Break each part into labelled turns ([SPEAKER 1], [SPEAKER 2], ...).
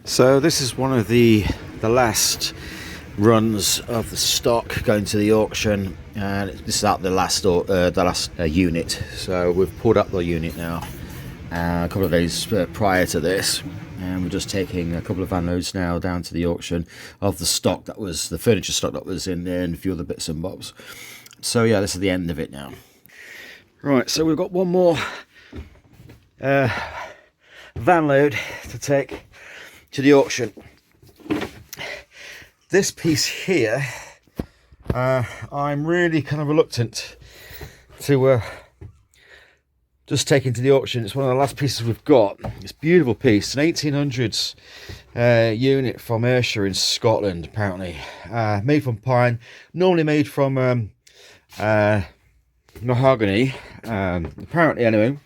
[SPEAKER 1] So this is one of the last runs of the stock going to the auction, and this is out the last unit. So we've pulled up the unit now a couple of days prior to this, and we're just taking a couple of van loads now down to the auction of the stock that was the furniture stock that was in there and a few other bits and bobs. So yeah, this is the end of it now. Right, so we've got one more van load to take to the auction. This piece here, I'm really kind of reluctant to just take into the auction. It's one of the last pieces we've got. It's a beautiful piece, an 1800s unit from Ayrshire in Scotland, apparently. Made from pine, normally made from mahogany, apparently anyway.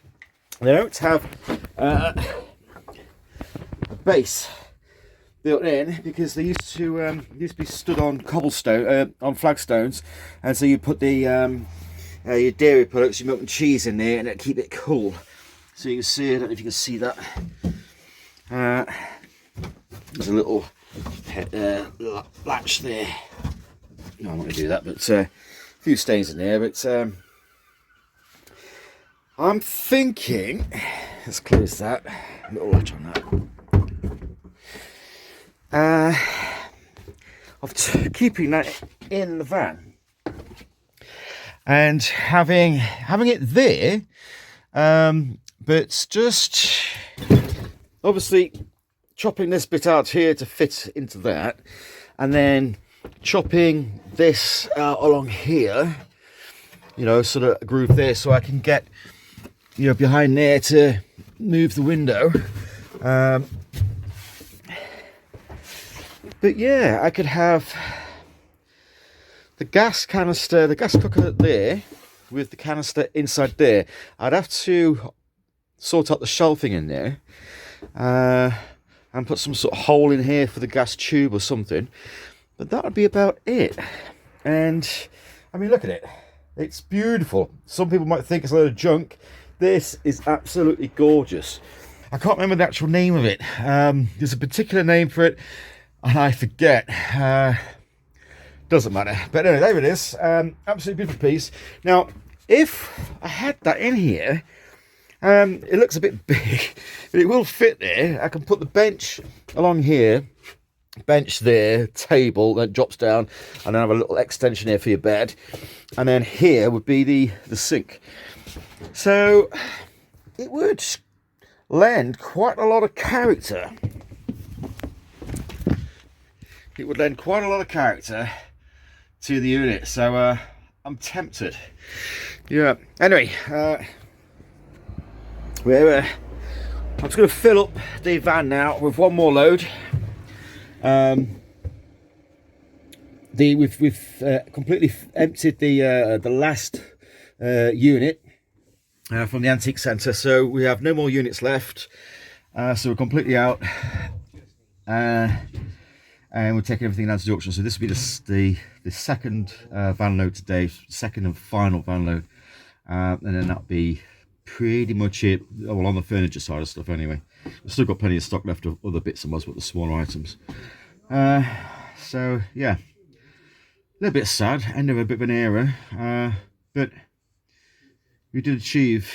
[SPEAKER 1] They don't have a base built in because they used to be stood on cobblestone, on flagstones, and so you put the your dairy products, your milk and cheese in there, and it'll keep it cool. So you can see, I don't know if you can see that. There's a little latch there. No, I'm not going to do that, but a few stains in there. But I'm thinking, let's close that. A little latch on that. Of keeping that in the van and having it there, but just obviously chopping this bit out here to fit into that, and then chopping this along here, you know, sort of groove there, so I can get, you know, behind there to move the window. But yeah, I could have the gas canister, the gas cooker there, with the canister inside there. I'd have to sort out the shelving in there, and put some sort of hole in here for the gas tube or something. But that would be about it. And I mean, look at it. It's beautiful. Some people might think it's a load of junk. This is absolutely gorgeous. I can't remember the actual name of it. There's a particular name for it, and I forget. Doesn't matter. But anyway, there it is. Absolutely beautiful piece. Now, if I had that in here, it looks a bit big, but it will fit there. I can put the bench along here, bench there, table that drops down, and then have a little extension here for your bed. And then here would be the sink. So it would lend quite a lot of character. It would lend quite a lot of character to the unit, so I'm tempted. Yeah. Anyway, I'm just going to fill up the van now with one more load. We've completely emptied the last unit from the antique centre, so we have no more units left. So we're completely out. And we're taking everything down to the auction. So this will be the second van load today, second and final van load, and then that'll be pretty much it. Well, on the furniture side of stuff anyway. We've still got plenty of stock left of other bits and bobs, but the smaller items. So yeah, a little bit sad, end of a bit of an era, but we did achieve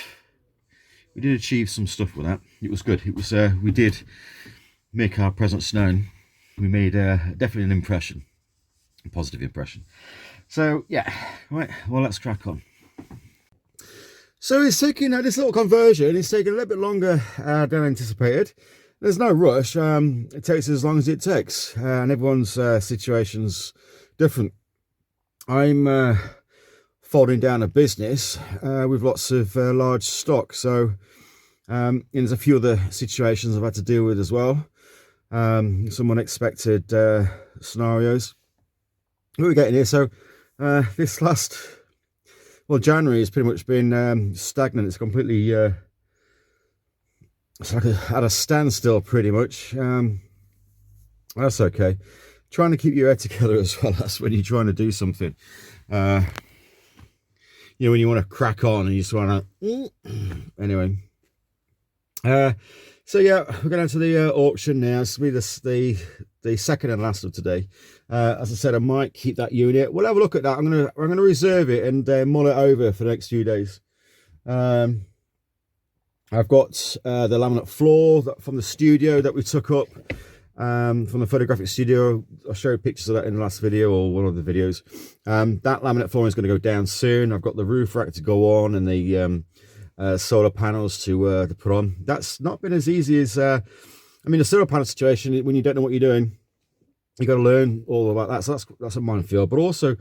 [SPEAKER 1] some stuff with that. It was good. It was we did make our presence known. We made definitely an impression, a positive impression. So yeah, right, well, let's crack on. So it's taking this little conversion, it's taking a little bit longer than anticipated. There's no rush. It takes as long as it takes, and everyone's situation's different. I'm folding down a business with lots of large stock, so and there's a few other situations I've had to deal with as well. Some unexpected scenarios. What are we getting here? So this last, well, January has pretty much been stagnant. It's completely it's like at a standstill pretty much. That's okay. Trying to keep your head together as well. That's when you're trying to do something. You know, when you want to crack on and you just want to anyway. So yeah, we're going to the auction now. This will be the second and last of today. As I said, I might keep that unit. We'll have a look at that. I'm gonna reserve it and mull it over for the next few days. I've got the laminate floor from the studio that we took up from the photographic studio. I showed pictures of that in the last video, or one of the videos. That laminate flooring is going to go down soon. I've got the roof rack to go on and the solar panels to put on. That's not been as easy as I mean, the solar panel situation, when you don't know what you're doing, you got to learn all about that. So that's a minefield. But also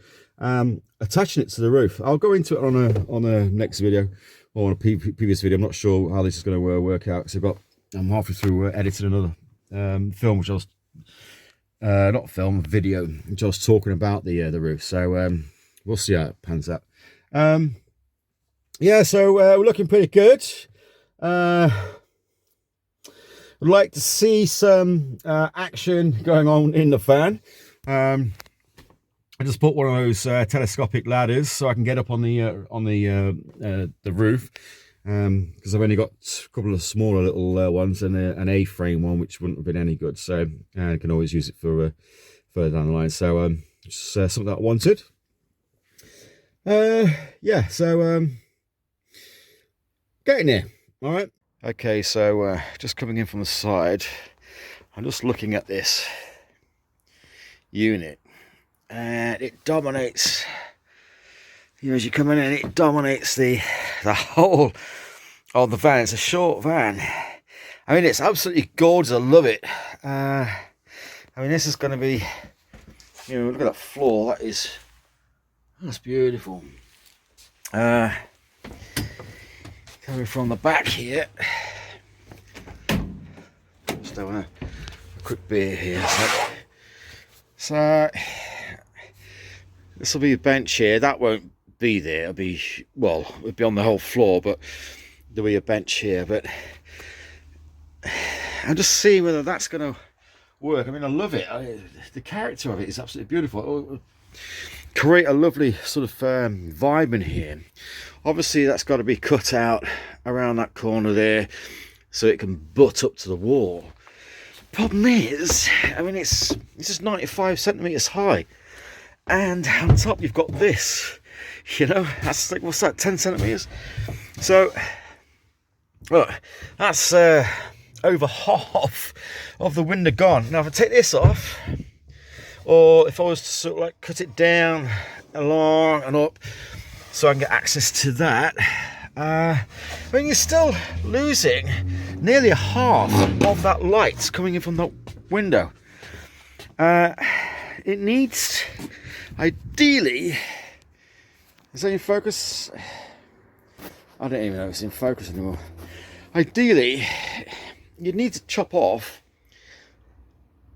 [SPEAKER 1] attaching it to the roof. I'll go into it on a next video, or on a previous video. I'm not sure how this is going to work out, because I'm halfway through editing another film, which I was not film, video, which I was talking about the roof. So we'll see how it pans out. Yeah, so we're looking pretty good. I'd like to see some action going on in the fan. I just bought one of those telescopic ladders so I can get up on the roof, because I've only got a couple of smaller little ones and an A-frame one, which wouldn't have been any good. So I can always use it for further down the line. So just something that I wanted. Yeah, so getting there. All right. Okay, so just coming in from the side, I'm just looking at this unit, and it dominates. You know, as you come in, it dominates the whole of the van. It's a short van. I mean, it's absolutely gorgeous. I love it. I mean, this is going to be, you know, look at that floor. That's beautiful. Coming from the back here, just having a quick beer here. So this will be a bench here. That won't be there. It'll be, well, it'll be on the whole floor, but there'll be a bench here. But I'm just seeing whether that's going to work. I mean, I love it. The character of it is absolutely beautiful. It'll create a lovely sort of vibe in here. Obviously, that's got to be cut out around that corner there so it can butt up to the wall. Problem is, I mean, it's just 95 centimeters high, and on top you've got this. You know, that's like, what's that, 10 centimeters? So, look, that's over half of the window gone. Now, if I take this off, or if I was to sort of like cut it down along and up, so I can get access to that, I mean, you're still losing nearly a half of that light coming in from the window. It needs, ideally, is that in focus? I don't even know if it's in focus anymore. Ideally, you need to chop off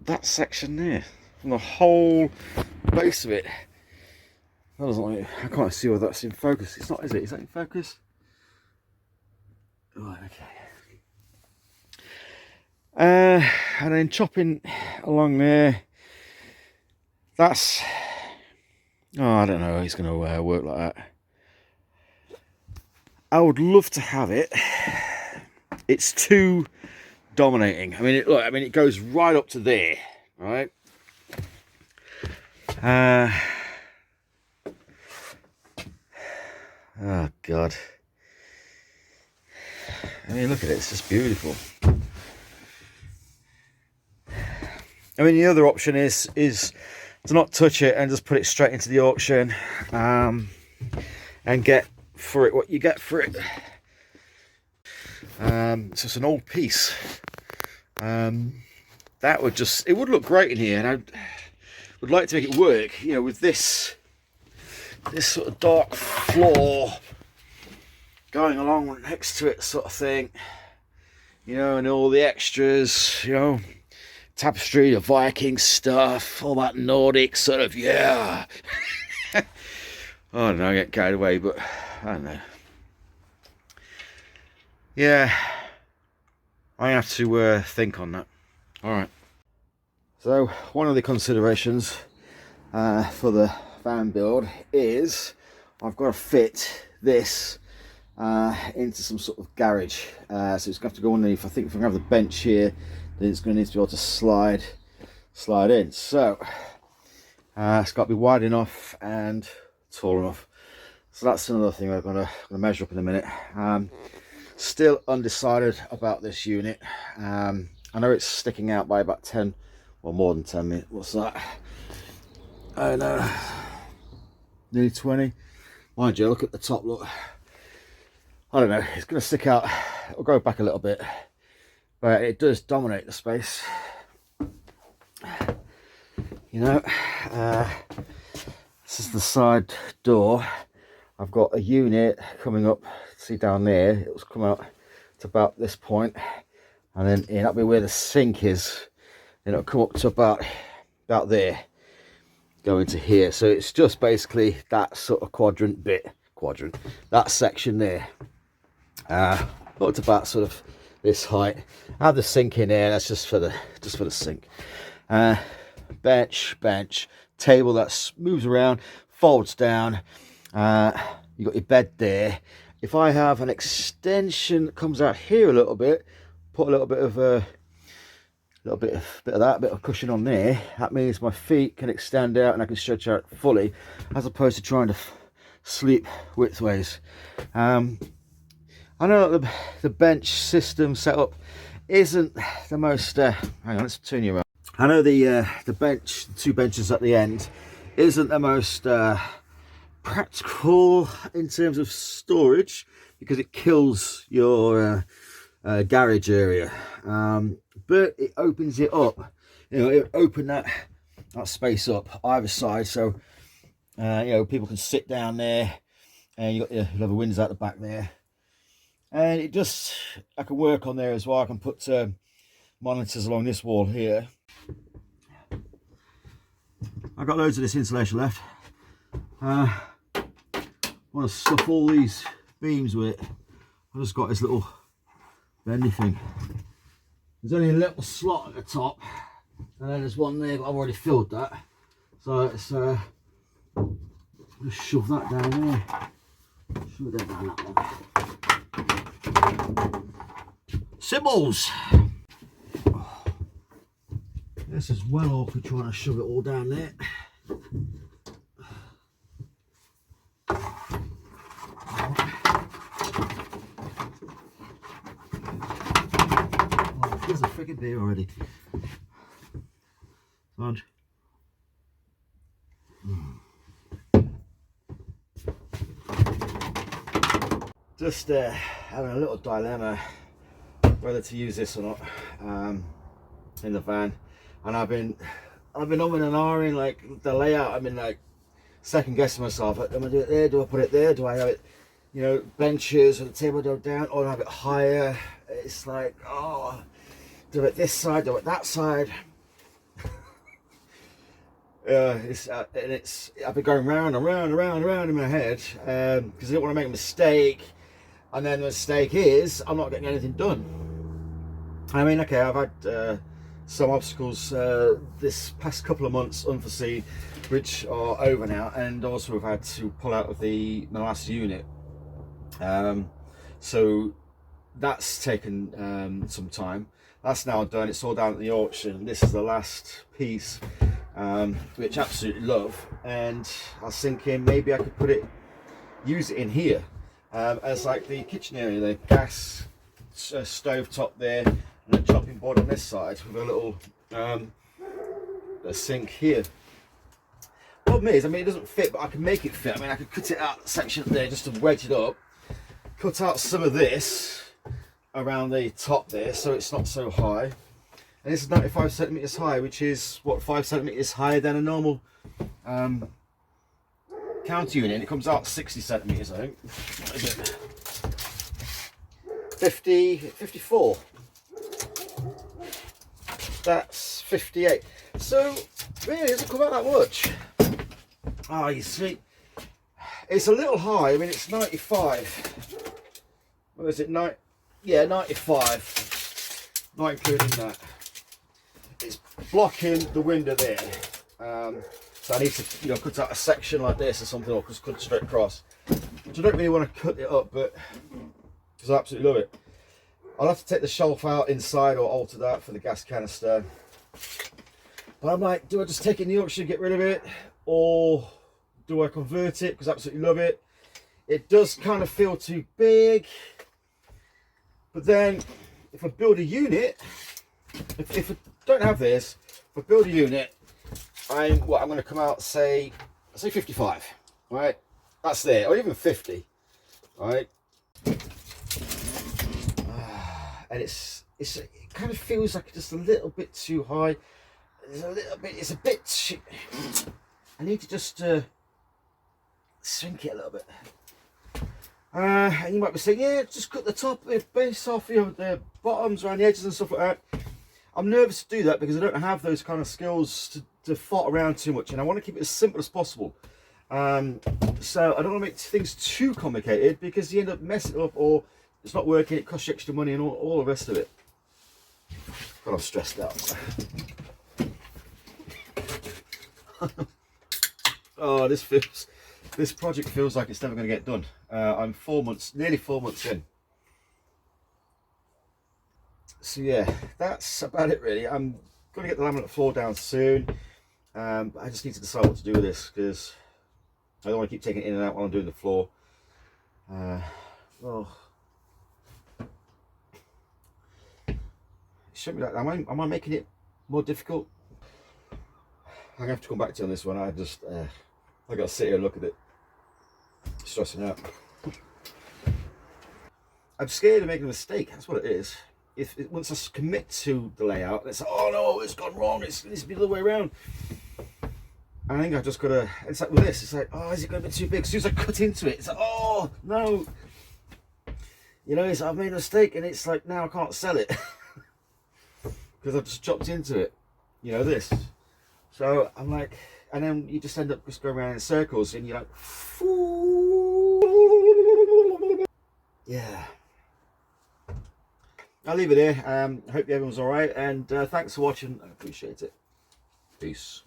[SPEAKER 1] that section there from the whole base of it. That doesn't like, I can't see whether that's in focus. It's not, is it? Is that in focus? Right, okay. And then chopping along there. That's, oh, I don't know how it's going to work like that. I would love to have it. It's too dominating. I mean, look, I mean, it goes right up to there, right? Oh God. I mean, look at it, it's just beautiful. I mean, the other option is to not touch it and just put it straight into the auction, and get for it what you get for it. So it's an old piece. That would just, it would look great in here, and I would like to make it work, you know, with this sort of dark floor going along next to it, sort of thing, you know, and all the extras, you know, tapestry, the Viking stuff, all that Nordic sort of, yeah. I don't know, I get carried away, but I don't know. Yeah, I have to think on that. All right. So one of the considerations for the van build is I've got to fit this into some sort of garage. So it's going to have to go underneath. I think if I have the bench here, then it's going to need to be able to slide in. So it's got to be wide enough and tall enough. So that's another thing we're going to measure up in a minute. Still undecided about this unit. I know it's sticking out by about 10 or more than 10 meters. What's that? I don't know, nearly 20. Mind you, look at the top, look. I don't know, it's going to stick out. It'll go back a little bit, but it does dominate the space. You know, this is the side door. I've got a unit coming up, see down there, it was come out to about this point, and then that'll be where the sink is, then it'll come up to about there, go into here. So it's just basically that sort of that section there, up to about sort of this height. I have the sink in there, that's just for the sink. Bench, table that moves around, folds down. You got your bed there. If I have an extension that comes out here a little bit, put a little bit of that bit of cushion on there, that means my feet can extend out and I can stretch out fully, as opposed to trying to sleep widthways. I know the bench system setup isn't the most hang on, let's turn you around. I know the bench, the two benches at the end, isn't the most practical in terms of storage, because it kills your garage area, but it opens it up. You know, it opened that space up either side, so you know, people can sit down there, and you got your leather windows out the back there, and it just, I can work on there as well. I can put monitors along this wall here. I've got loads of this insulation left. I want to stuff all these beams with it. I've just got this little bendy thing. There's only a little slot at the top, and then there's one there, but I've already filled that. So it's just shove that down there. Shove it down that one. Symbols. This is well awkward trying to shove it all down there. There's a freaking beer already. Lunch. Just having a little dilemma whether to use this or not in the van, and I've been umming and ahhing, like the layout. I've been like second guessing myself. Am I do it there? Do I put it there? Do I have it, you know, benches or the table go down, or do I have it higher? It's like, oh, do it this side, do it that side. I've been going round and round and round and round in my head, because I don't want to make a mistake, and then the mistake is I'm not getting anything done. I mean, okay, I've had some obstacles this past couple of months, unforeseen, which are over now, and also we've had to pull out of the last unit. So that's taken some time. That's now done. It's all down at the auction. This is the last piece, which I absolutely love, and I was thinking maybe I could use it in here as like the kitchen area, the gas stove top there, and a chopping board on this side with a little a sink here. Problem is, I mean, it doesn't fit, but I can make it fit. I mean, I could cut it out the section up there just to wedge it up, cut out some of this around the top there so it's not so high. And this is 95 centimeters high, which is what, 5 centimeters higher than a normal counter unit. And it comes out 60 centimeters, I think. What is it? 54. That's 58. So really, it doesn't come out that much. Ah, you see, it's a little high. I mean, it's 95. What is it? Yeah, 95. Not including that. It's blocking the window there. So I need to, you know, cut out a section like this or something, or just cut straight across. which I don't really want to cut it up, but because I absolutely love it. I'll have to take the shelf out inside or alter that for the gas canister. But I'm like, do I just take it in the auction, get rid of it, or do I convert it? Because I absolutely love it. It does kind of feel too big. But then, if I build a unit, if I don't have this, if I build a unit, I'm going to come out, say 55, right? That's there, or even 50, right? And it kind of feels like just a little bit too high. It's a bit too, I need to just shrink it a little bit. And you might be saying, yeah, just cut the top, the base off, you know, the bottoms around the edges and stuff like that. I'm nervous to do that because I don't have those kind of skills to fart around too much, and I want to keep it as simple as possible. So I don't want to make things too complicated because you end up messing it up, or it's not working, it costs you extra money and all the rest of it. But I'm stressed out. Oh, this project feels like it's never going to get done. I'm nearly 4 months in. So yeah, that's about it really. I'm going to get the laminate floor down soon. I just need to decide what to do with this because I don't want to keep taking it in and out while I'm doing the floor. Well, it shouldn't be like that. Am I making it more difficult? I'm gonna have to come back to you on this one. I gotta sit here and look at it, stressing out. I'm scared of making a mistake. That's what it is. Once I commit to the layout, it's like, oh no, it's gone wrong. It needs to be the other way around. I think I've just gotta. It's like with this. It's like, oh, is it gonna be too big? As soon as I cut into it, it's like, oh no. You know, I've made a mistake, and it's like now I can't sell it because I've just chopped into it. You know this. So I'm like, and then you just end up just going around in circles, and you're like, yeah. I'll leave it here. Hope everyone's all right, and thanks for watching. I appreciate it. Peace.